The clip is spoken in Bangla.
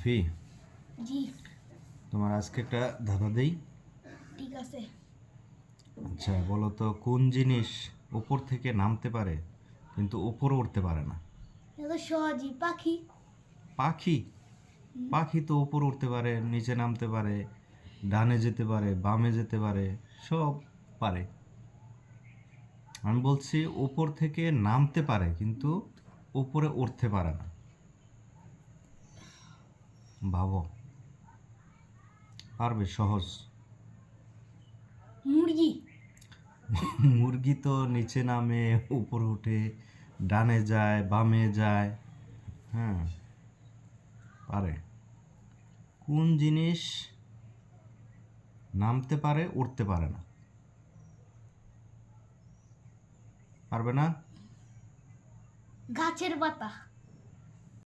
আফি, জি তোমার আজকে একটা ধাঁধা দেই। ঠিক আছে। আচ্ছা বলো তো, কোন জিনিস উপর থেকে নামতে পারে কিন্তু উপরে উঠতে পারে না? এটা তো সহজই, পাখি। পাখি? পাখি তো উপরে উঠতে পারে, নিচে নামতে পারে, ডানে যেতে পারে, বামে যেতে পারে, সব পারে। আমি বলছি উপর থেকে নামতে পারে কিন্তু উপরে উঠতে পারে না। ভাবো, পারবে? সহজ। মুরগি। মুরগি তো নিচে নামে, উপরে উঠে, ডানে যায়, বামে যায়। হ্যাঁ, পারে। কোন জিনিস নামতে পারে উঠতে পারে না? পারবে না? গাছের পাতা।